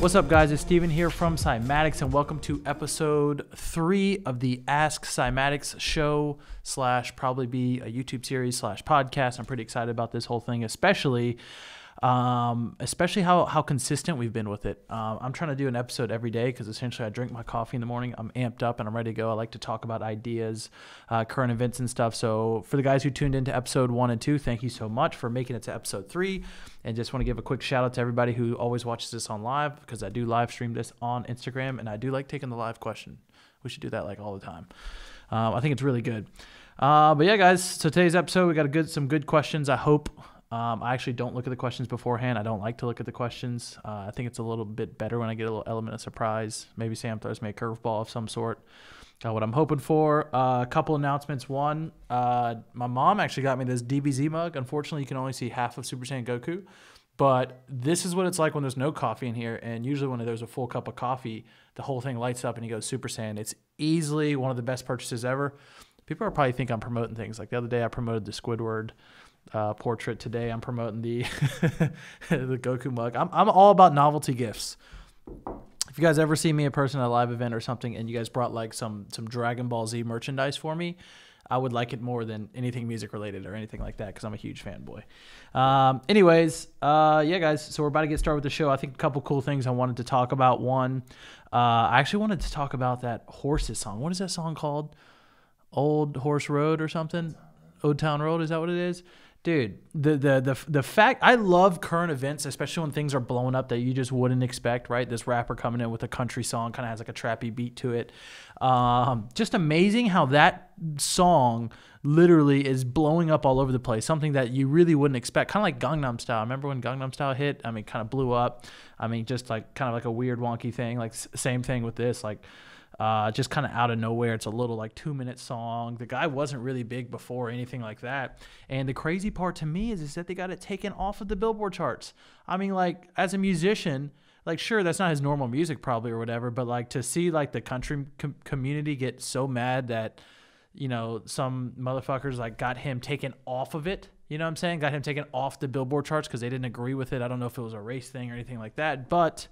What's up, guys? It's Steven here from Cymatics, and welcome to episode 3 of the Ask Cymatics Show / probably be a YouTube series / podcast. I'm pretty excited about this whole thing, especially how consistent we've been with it. I'm trying to do an episode every day because essentially I drink my coffee in the morning. I'm amped up and I'm ready to go. I like to talk about ideas, current events and stuff. So for the guys who tuned into episode 1 and 2, thank you so much for making it to episode 3. And just want to give a quick shout out to everybody who always watches this on live, because I do live stream this on Instagram and I do like taking the live question. We should do that like all the time. I think it's really good. But yeah, guys, so today's episode, we got some good questions, I hope. I actually don't look at the questions beforehand. I don't like to look at the questions. I think it's a little bit better when I get a little element of surprise. Maybe Sam throws me a curveball of some sort. What I'm hoping for, a couple announcements. One, my mom actually got me this DBZ mug. Unfortunately, you can only see half of Super Saiyan Goku. But this is what it's like when there's no coffee in here. And usually when there's a full cup of coffee, the whole thing lights up and you go Super Saiyan. It's easily one of the best purchases ever. People are probably think I'm promoting things. Like the other day I promoted the Squidward portrait. Today I'm promoting the the Goku mug. I'm all about novelty gifts. If you guys ever see me in person at a live event or something and you guys brought like some Dragon Ball Z merchandise for me, I would like it more than anything music related or anything like that, because I'm a huge fanboy. Yeah, guys, so we're about to get started with the show. I think a couple cool things I wanted to talk about. One, I actually wanted to talk about that Horses song. What is that song called? Old Horse Road or something? Old Town Road, is that what it is? Dude, the fact, I love current events, especially when things are blowing up that you just wouldn't expect, right? This rapper coming in with a country song, kind of has like a trappy beat to it. Just amazing how that song literally is blowing up all over the place, something that you really wouldn't expect, kind of like Gangnam Style. Remember when Gangnam Style hit? I mean, kind of blew up. I mean, just like kind of like a weird wonky thing, like same thing with this, like just kind of out of nowhere. It's a little like 2-minute song. The guy wasn't really big before or anything like that. And the crazy part to me is that they got it taken off of the Billboard charts. I mean, like as a musician, like sure, that's not his normal music probably or whatever, but like to see like the country community get so mad that, you know, some motherfuckers like got him taken off of it. You know what I'm saying? Got him taken off the Billboard charts because they didn't agree with it. I don't know if it was a race thing or anything like that, but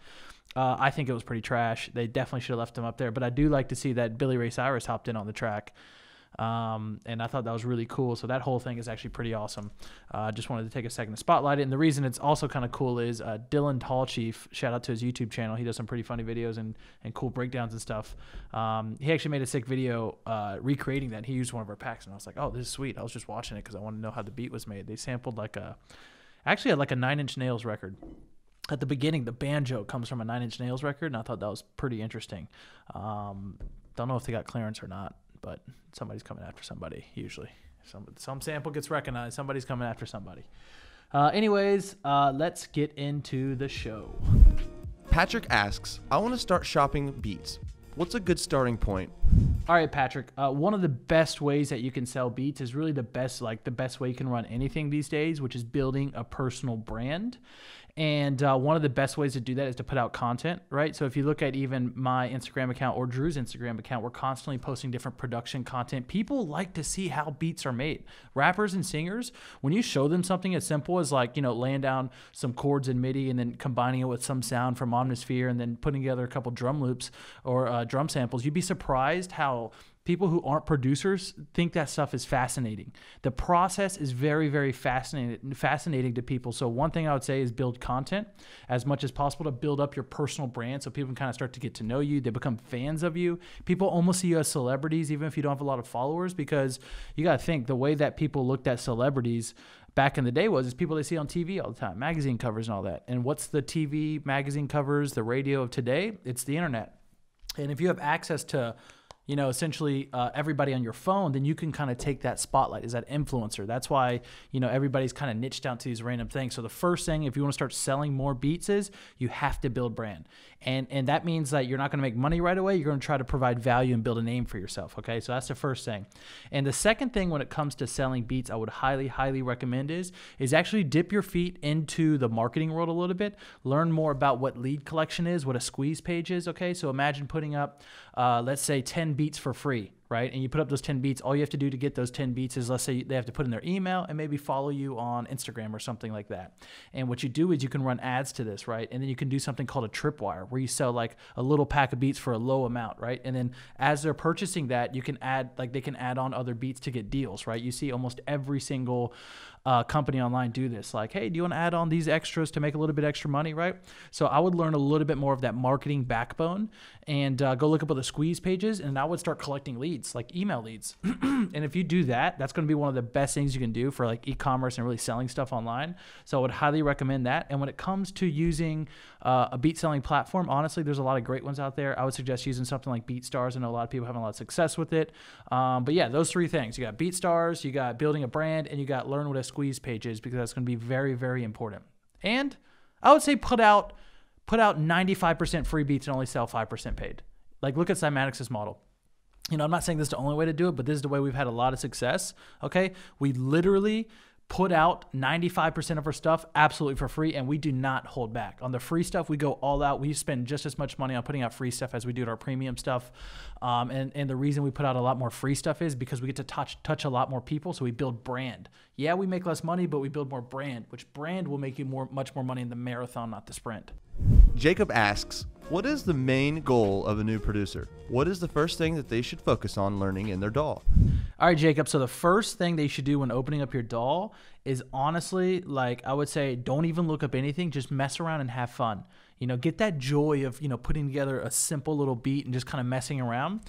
I think it was pretty trash. They definitely should have left him up there. But I do like to see that Billy Ray Cyrus hopped in on the track. And I thought that was really cool. So that whole thing is actually pretty awesome. Just wanted to take a second to spotlight it. And the reason it's also kind of cool is Dylan Tallchief, shout out to his YouTube channel. He does some pretty funny videos and cool breakdowns and stuff. He actually made a sick video recreating that. He used one of our packs. And I was like, oh, this is sweet. I was just watching it because I wanted to know how the beat was made. They sampled like a 9 Inch Nails record. At the beginning, the banjo comes from a 9 Inch Nails record, and I thought that was pretty interesting. Don't know if they got clearance or not, but somebody's coming after somebody, usually. Some sample gets recognized. Somebody's coming after somebody. Let's get into the show. Patrick asks, I want to start shopping beats. What's a good starting point? All right, Patrick. One of the best ways that you can sell beats is really the best way you can run anything these days, which is building a personal brand. And one of the best ways to do that is to put out content, right? So if you look at even my Instagram account or Drew's Instagram account, we're constantly posting different production content. People like to see how beats are made. Rappers and singers, when you show them something as simple as like, you know, laying down some chords in MIDI and then combining it with some sound from Omnisphere and then putting together a couple drum loops or drum samples, you'd be surprised how people who aren't producers think that stuff is fascinating. The process is very, very fascinating to people. So one thing I would say is build content as much as possible to build up your personal brand so people can kind of start to get to know you. They become fans of you. People almost see you as celebrities even if you don't have a lot of followers, because you got to think the way that people looked at celebrities back in the day is people they see on TV all the time, magazine covers and all that. And what's the TV, magazine covers, the radio of today? It's the internet. And if you have access to essentially everybody on your phone, then you can kind of take that spotlight as that influencer. That's why, everybody's kind of niched down to these random things. So the first thing, if you want to start selling more beats, is you have to build brand. And that means that you're not going to make money right away. You're going to try to provide value and build a name for yourself, okay? So that's the first thing. And the second thing when it comes to selling beats, I would highly, highly recommend is actually dip your feet into the marketing world a little bit. Learn more about what lead collection is, what a squeeze page is, okay? So imagine putting up, let's say 10 beats for free, right? And you put up those 10 beats. All you have to do to get those 10 beats is, let's say they have to put in their email and maybe follow you on Instagram or something like that. And what you do is you can run ads to this, right? And then you can do something called a tripwire, where you sell like a little pack of beats for a low amount, right? And then as they're purchasing that, you can add, like they can add on other beats to get deals, right? You see almost every single company online do this. Like, hey, do you want to add on these extras to make a little bit extra money, right? So I would learn a little bit more of that marketing backbone and go look up all the squeeze pages, and I would start collecting leads, like email leads. And if you do that, that's going to be one of the best things you can do for like e-commerce and really selling stuff online. So I would highly recommend that. And when it comes to using a beat selling platform, honestly, there's a lot of great ones out there. I would suggest using something like BeatStars. I know a lot of people having a lot of success with it. But yeah, those three things. You got BeatStars, you got building a brand, and you got learn what a squeeze page is, because that's going to be very, very important. And I would say put out 95% free beats and only sell 5% paid. Like, look at Cymatics' model. You know, I'm not saying this is the only way to do it, but this is the way we've had a lot of success. Okay, we literally put out 95% of our stuff absolutely for free, and we do not hold back. On the free stuff, we go all out. We spend just as much money on putting out free stuff as we do our premium stuff. And the reason we put out a lot more free stuff is because we get to touch a lot more people, so we build brand. Yeah, we make less money, but we build more brand, which brand will make you much more money in the marathon, not the sprint. Jacob asks, what is the main goal of a new producer? What is the first thing that they should focus on learning in their DAW? All right, Jacob. So the first thing they should do when opening up your DAW is, honestly, like, I would say, don't even look up anything. Just mess around and have fun. You know, get that joy of, you know, putting together a simple little beat and just kind of messing around.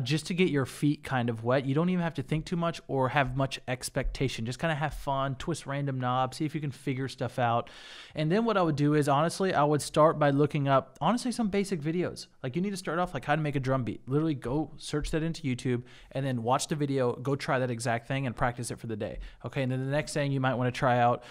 Just to get your feet kind of wet. You don't even have to think too much or have much expectation. Just kind of have fun, twist random knobs, see if you can figure stuff out. And then what I would do is, honestly, I would start by looking up, honestly, some basic videos. Like, you need to start off like how to make a drum beat. Literally go search that into YouTube and then watch the video, go try that exact thing and practice it for the day. Okay, and then the next thing you might want to try out,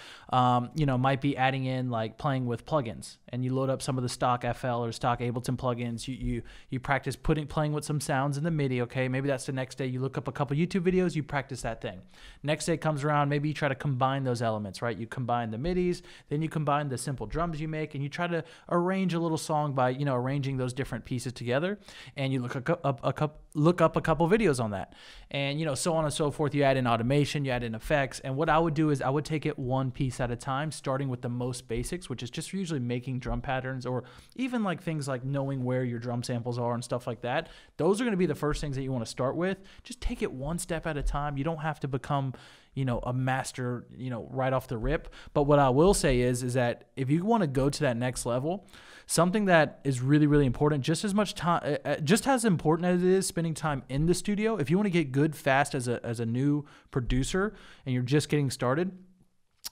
you know, might be adding in like playing with plugins. And you load up some of the stock FL or stock Ableton plugins. You practice playing with some sounds in the MIDI. Okay, maybe that's the next day. You look up a couple YouTube videos, you practice that thing. Next day comes around, maybe you try to combine those elements, right? You combine the MIDIs, then you combine the simple drums you make, and you try to arrange a little song by, you know, arranging those different pieces together. And you look up a couple videos on that, and, you know, so on and so forth. You add in automation, you add in effects, and what I would do is I would take it one piece at a time, starting with the most basics, which is just usually making drum patterns, or even like things like knowing where your drum samples are and stuff like that. Those are going to be the first things that you want to start with. Just take it one step at a time. You don't have to become, you know, a master, you know, right off the rip. But what I will say is that if you want to go to that next level, something that is really, really important, just as much time, just as important as it is spending time in the studio, if you want to get good fast as a new producer and you're just getting started,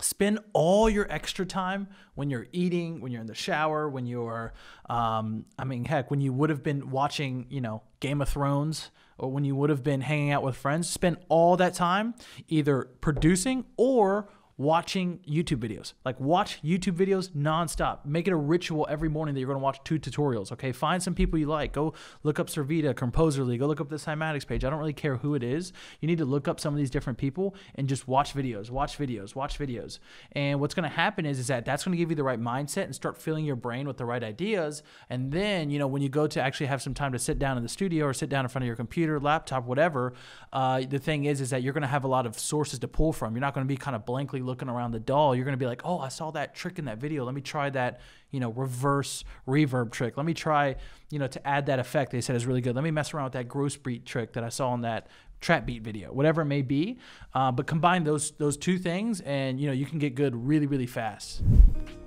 spend all your extra time when you're eating, when you're in the shower, when you're, I mean, heck, when you would have been watching, you know, Game of Thrones, or when you would have been hanging out with friends. Spend all that time either producing or watching YouTube videos. Like, watch YouTube videos nonstop. Make it a ritual every morning that you're going to watch 2 tutorials, okay? Find some people you like. Go look up Servita, Composerly. Go look up the Cymatics page. I don't really care who it is. You need to look up some of these different people and just watch videos, watch videos, watch videos. And what's going to happen is that that's going to give you the right mindset and start filling your brain with the right ideas. And then, you know, when you go to actually have some time to sit down in the studio or sit down in front of your computer, laptop, whatever, the thing is that you're going to have a lot of sources to pull from. You're not going to be kind of blankly looking around the DAW. You're going to be like, oh, I saw that trick in that video. Let me try that, you know, reverse reverb trick. Let me try, you know, to add that effect they said is really good. Let me mess around with that gross beat trick that I saw in that trap beat video, whatever it may be. But combine those two things and, you know, you can get good really, really fast.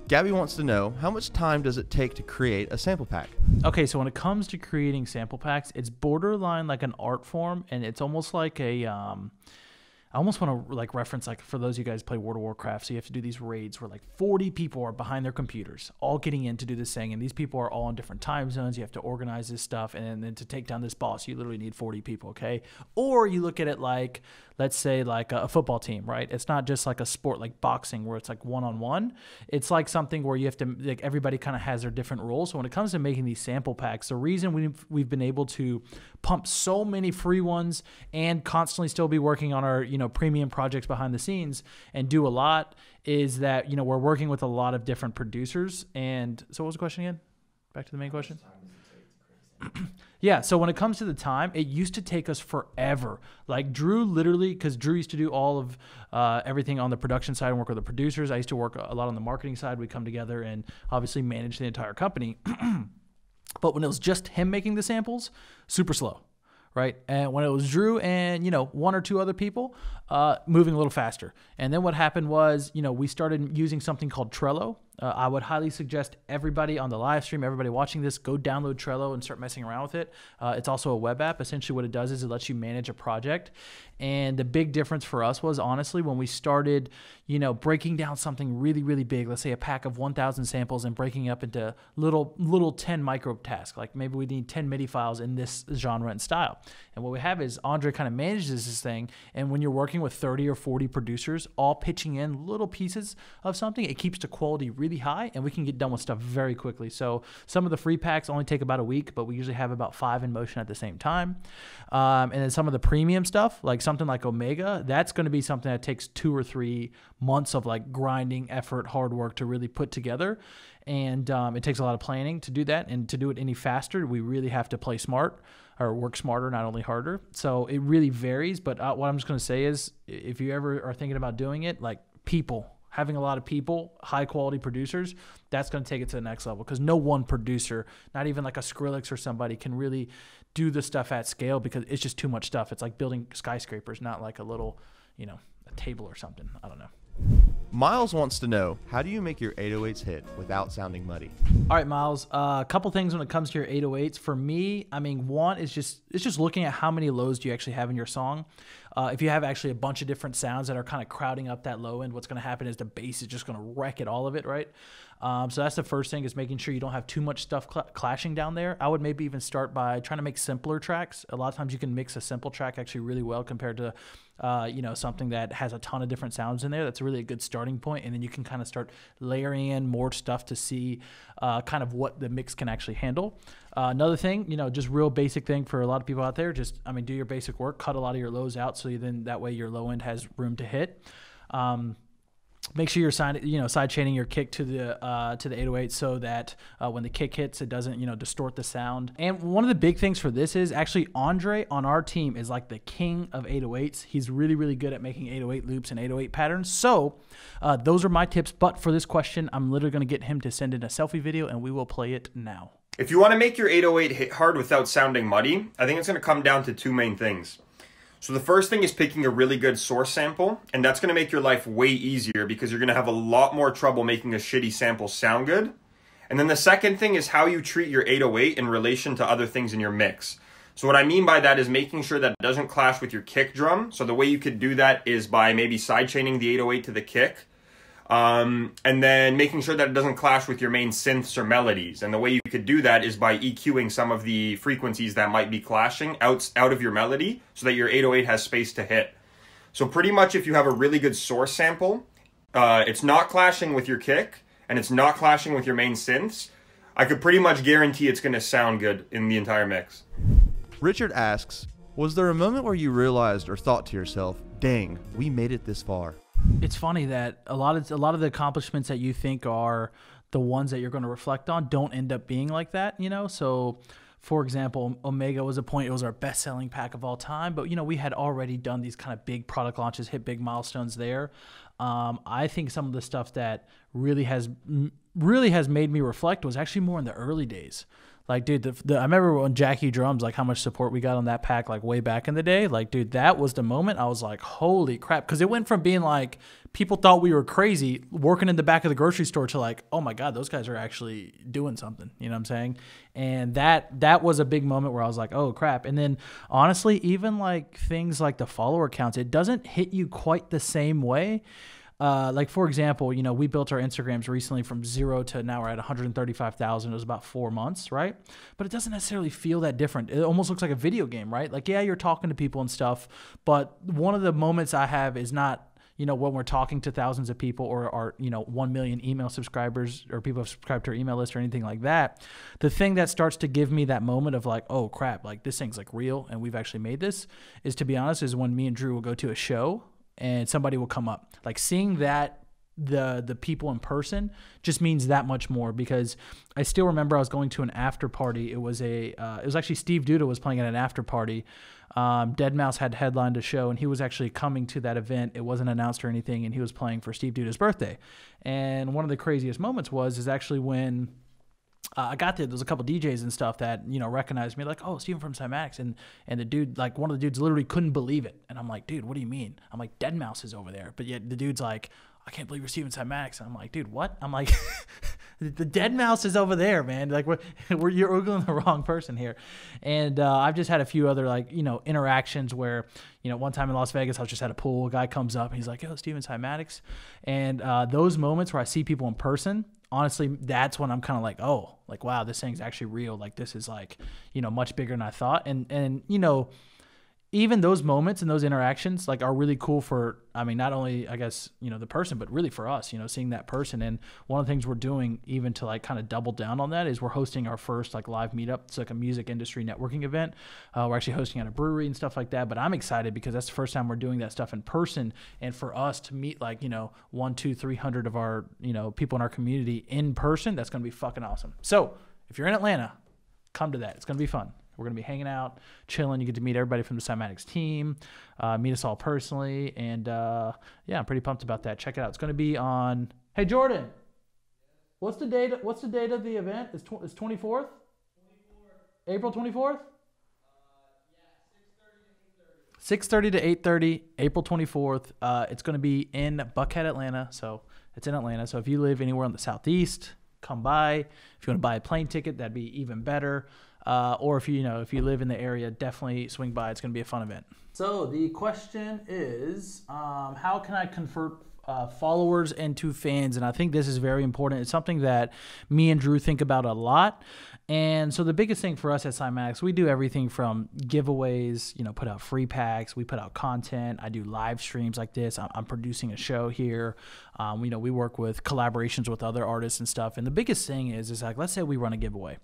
Gabby wants to know, how much time does it take to create a sample pack? Okay, so when it comes to creating sample packs, it's borderline like an art form, and it's almost like a I almost want to like reference, like, for those of you guys who play World of Warcraft, so you have to do these raids where like 40 people are behind their computers all getting in to do this thing, and these people are all in different time zones. You have to organize this stuff, and then to take down this boss you literally need 40 people, okay? Or you look at it like, let's say like a football team, right? It's not just like a sport like boxing where it's like one-on-one. It's like something where you have to, like, everybody kind of has their different roles. So when it comes to making these sample packs, the reason we've been able to pump so many free ones and constantly still be working on our, you know, premium projects behind the scenes and do a lot is that, you know, we're working with a lot of different producers. And so what was the question again? Back to the main question. Yeah, so when it comes to the time, it used to take us forever. Like Drew literally, because Drew used to do all of everything on the production side and work with the producers. I used to work a lot on the marketing side. We'd come together and obviously manage the entire company. But when it was just him making the samples, super slow, right? And when it was Drew and, you know, one or two other people, moving a little faster. And then what happened was, you know, we started using something called Trello. I would highly suggest everybody on the live stream, everybody watching this, go download Trello and start messing around with it. It's also a web app. Essentially what it does is it lets you manage a project. And the big difference for us was, honestly, when we started, you know, breaking down something really, really big, let's say a pack of 1,000 samples and breaking it up into little 10 micro tasks. Like maybe we need 10 MIDI files in this genre and style. And what we have is Andre kind of manages this thing. And when you're working with 30 or 40 producers all pitching in little pieces of something, it keeps the quality really high, and we can get done with stuff very quickly. So some of the free packs only take about a week, but we usually have about 5 in motion at the same time. And then some of the premium stuff, like something like Omega, that's going to be something that takes 2 or 3 months of like grinding effort, hard work to really put together. And it takes a lot of planning to do that. And to do it any faster, we really have to play smart or work smarter, not only harder. So it really varies. But what I'm just going to say is, if you ever are thinking about doing it, like having a lot of people, high quality producers, that's going to take it to the next level, because no one producer, not even like a Skrillex or somebody, can really do the stuff at scale, because it's just too much stuff. It's like building skyscrapers, not like a little, you know, a table or something. I don't know. Miles wants to know, how do you make your 808s hit without sounding muddy? All right, Miles, a couple things when it comes to your 808s. For me, I mean, one is just looking at how many lows do you actually have in your song. If you have actually a bunch of different sounds that are kind of crowding up that low end, what's going to happen is the bass is just going to wreck it, all of it, right? So that's the first thing, is making sure you don't have too much stuff clashing down there. I would maybe even start by trying to make simpler tracks. A lot of times you can mix a simple track actually really well compared to you know, something that has a ton of different sounds in there. That's really a good starting point, and then you can kind of start layering in more stuff to see kind of what the mix can actually handle. Another thing, you know, just real basic thing for a lot of people out there, just, I mean, do your basic work, cut a lot of your lows out, so then that way your low end has room to hit. Make sure you're side chaining your kick to the 808, so that when the kick hits, it doesn't, you know, distort the sound. And one of the big things for this is actually Andre on our team is like the king of 808s. He's really, really good at making 808 loops and 808 patterns. So those are my tips. But for this question, I'm literally going to get him to send in a selfie video, and we will play it now. If you want to make your 808 hit hard without sounding muddy, I think it's going to come down to 2 main things. So the first thing is picking a really good source sample, and that's going to make your life way easier, because you're going to have a lot more trouble making a shitty sample sound good. And then the second thing is how you treat your 808 in relation to other things in your mix. So what I mean by that is making sure that it doesn't clash with your kick drum. So the way you could do that is by maybe sidechaining the 808 to the kick. And then making sure that it doesn't clash with your main synths or melodies. And the way you could do that is by EQing some of the frequencies that might be clashing out of your melody, so that your 808 has space to hit. So pretty much if you have a really good source sample, it's not clashing with your kick, and it's not clashing with your main synths, I could pretty much guarantee it's going to sound good in the entire mix. Richard asks, was there a moment where you realized or thought to yourself, dang, we made it this far? It's funny that a lot of the accomplishments that you think are the ones that you're going to reflect on don't end up being like that, you know? So, for example, Omega was it was our best-selling pack of all time, but, you know, we had already done these kind of big product launches, hit big milestones there. I think some of the stuff that really has made me reflect was actually more in the early days. Like, dude, I remember when Jackie Drums, like how much support we got on that pack, like way back in the day. Like, dude, that was the moment I was like, holy crap. Because it went from being like, people thought we were crazy working in the back of the grocery store to like, oh my God, those guys are actually doing something. You know what I'm saying? And that was a big moment where I was like, oh crap. And then honestly, even like things like the follower counts, it doesn't hit you quite the same way. Like, for example, you know, we built our Instagrams recently from 0 to now we're at 135,000. It was about 4 months, right? But it doesn't necessarily feel that different. It almost looks like a video game, right? Like, yeah, you're talking to people and stuff, but one of the moments I have is not, you know, when we're talking to thousands of people or our, you know, 1 million email subscribers or people have subscribed to our email list or anything like that. The thing that starts to give me that moment of like, oh crap, like this thing's like real and we've actually made this, is, to be honest, is when me and Drew will go to a show and somebody will come up. Like, seeing that the people in person just means that much more, because I still remember I was going to an after party. It was actually Steve Duda was playing at an after party. Deadmau5 had headlined a show, and he was actually coming to that event. It wasn't announced or anything, and he was playing for Steve Duda's birthday. And one of the craziest moments is actually when I got there was a couple DJs and stuff that, recognized me, like, oh, Steven from Cymatics. And the dude, like, one of the dudes literally couldn't believe it. And I'm like, dude, what do you mean? I'm like, Deadmau5 is over there. But yet the dude's like, I can't believe you're Steven Cymatics. And I'm like, dude, what? I'm like, the Deadmau5 is over there, man. Like, you're Googling the wrong person here. And I've just had a few other, like, interactions where, one time in Las Vegas, I was just at a pool. A guy comes up, and he's like, yo, Steven Cymatics. And those moments where I see people in person, honestly, that's when I'm kind of like, oh, like, wow, this thing's actually real. Like, this is like, much bigger than I thought. And even those moments and those interactions, like, are really cool for, not only, I guess, the person, but really for us, seeing that person. And one of the things we're doing, even to, like, kind of double down on that, is we're hosting our first, like, live meetup. It's like a music industry networking event. We're actually hosting at a brewery and stuff like that. But I'm excited because that's the first time we're doing that stuff in person. And for us to meet, like, 100, 200, 300 of our, people in our community in person, that's going to be fucking awesome. So if you're in Atlanta, come to that. It's going to be fun. We're going to be hanging out, chilling. You get to meet everybody from the Cymatics team, meet us all personally. And, yeah, I'm pretty pumped about that. Check it out. It's going to be on... Hey, Jordan, what's the date of the event? It's 24th? 24th. April 24th? Yeah, 6:30 to 8:30. 6:30 to 8:30, April 24th. It's going to be in Buckhead, Atlanta. So it's in Atlanta. So if you live anywhere in the Southeast, come by. If you want to buy a plane ticket, that'd be even better. Or if you live in the area, definitely swing by. It's going to be a fun event. So the question is, how can I convert followers into fans? And I think this is very important. It's something that me and Drew think about a lot. And so the biggest thing for us at Cymatics, we do everything from giveaways, put out free packs, we put out content. I do live streams like this. I'm producing a show here. We work with collaborations with other artists and stuff. And the biggest thing is like, let's say we run a giveaway.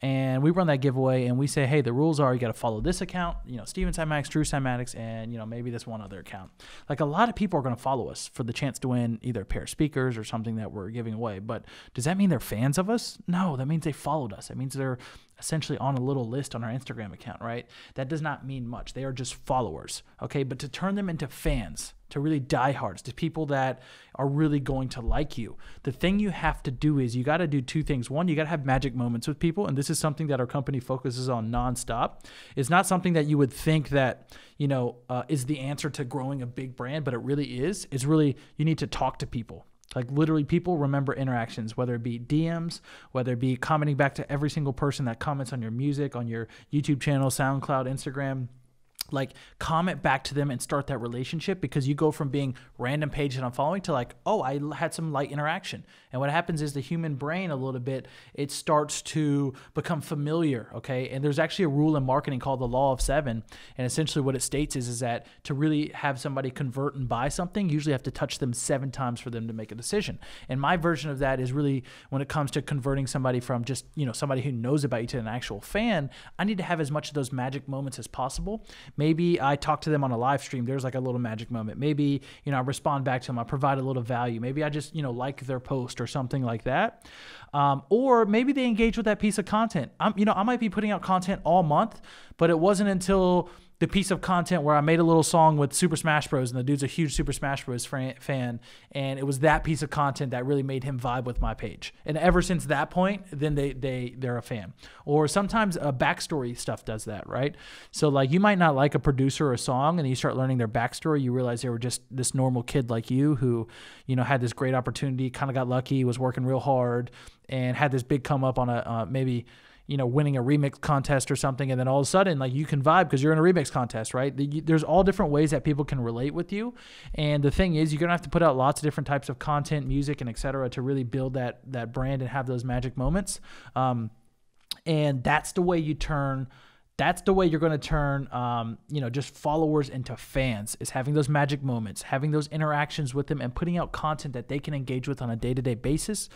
And we run that giveaway and we say, hey, the rules are you got to follow this account, Steven Cymatics, Drew Cymatics, and, maybe this one other account. Like, a lot of people are going to follow us for the chance to win either a pair of speakers or something that we're giving away. But does that mean they're fans of us? No, that means they followed us. That means they're essentially on a little list on our Instagram account, right? That does not mean much. They are just followers, okay? But to turn them into fans, to really diehards, to people that are really going to like you, the thing you have to do is you got to do two things. One, you got to have magic moments with people, and this is something that our company focuses on nonstop. It's not something that you would think that, is the answer to growing a big brand, but it really is. It's really, you need to talk to people. Like, literally, people remember interactions, whether it be DMs, whether it be commenting back to every single person that comments on your music, on your YouTube channel, SoundCloud, Instagram. Like, comment back to them and start that relationship, because you go from being random page that I'm following to like, oh, I had some light interaction. And what happens is the human brain a little bit, it starts to become familiar, okay? And there's actually a rule in marketing called the Law of Seven. And essentially what it states is that to really have somebody convert and buy something, you usually have to touch them 7 times for them to make a decision. And my version of that is really when it comes to converting somebody from just, somebody who knows about you to an actual fan, I need to have as much of those magic moments as possible. Maybe I talk to them on a live stream. There's like a little magic moment. Maybe, I respond back to them. I provide a little value. Maybe I just, like their post or something like that. Or maybe they engage with that piece of content. I might be putting out content all month, but it wasn't until the piece of content where I made a little song with Super Smash Bros. And the dude's a huge Super Smash Bros. Fan. And it was that piece of content that really made him vibe with my page. And ever since that point, then they're a fan. Or sometimes backstory stuff does that, right? So like, you might not like a producer or a song, and you start learning their backstory. You realize they were just this normal kid like you who, had this great opportunity, kind of got lucky, was working real hard, and had this big come up on a maybe winning a remix contest or something, and then all of a sudden, like, you can vibe because you're in a remix contest, right? There's all different ways that people can relate with you, and the thing is, you're gonna have to put out lots of different types of content, music, and etc. to really build that brand and have those magic moments. And that's the way you turn. That's the way you're going to turn, just followers into fans, is having those magic moments, having those interactions with them, and putting out content that they can engage with on a day-to-day basis.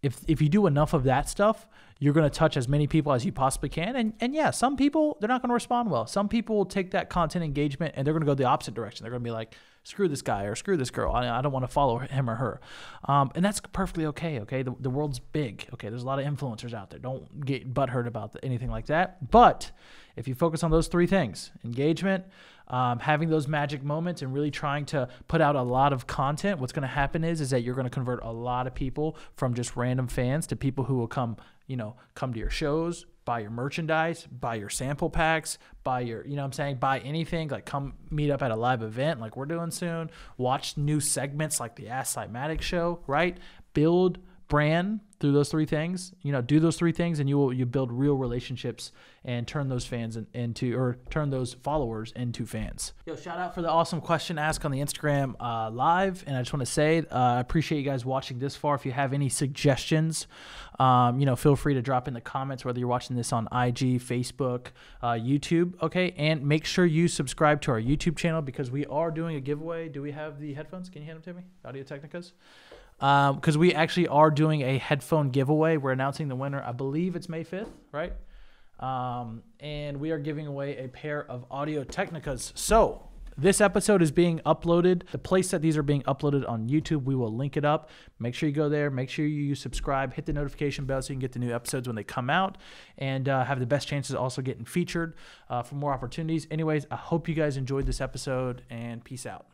If you do enough of that stuff, You're going to touch as many people as you possibly can. And yeah, some people, they're not going to respond well. Some people will take that content engagement and they're going to go the opposite direction. They're going to be like, screw this guy or screw this girl. I don't want to follow him or her. And that's perfectly okay, okay? The world's big, okay? There's a lot of influencers out there. Don't get butthurt about anything like that. But if you focus on those three things, engagement, having those magic moments and really trying to put out a lot of content, what's going to happen is that you're going to convert a lot of people from just random fans to people who will come to your shows, buy your merchandise, buy your sample packs, buy your, buy anything, like come meet up at a live event like we're doing soon, watch new segments like the Ask Cymatics Show, right? Build brand through those three things, do those three things and you build real relationships and turn those fans turn those followers into fans. Yo, shout out for the awesome question ask on the Instagram live. And I just want to say, I appreciate you guys watching this far. If you have any suggestions, feel free to drop in the comments, whether you're watching this on IG, Facebook, YouTube. Okay. And make sure you subscribe to our YouTube channel because we are doing a giveaway. Do we have the headphones? Can you hand them to me? Audio-Technicas? Because we actually are doing a headphone giveaway. We're announcing the winner. I believe it's May 5th, right? And we are giving away a pair of Audio-Technicas. So this episode is being uploaded. The place that these are being uploaded on YouTube, we will link it up. Make sure you go there. Make sure you subscribe. Hit the notification bell so you can get the new episodes when they come out and have the best chances of also getting featured for more opportunities. Anyways, I hope you guys enjoyed this episode and peace out.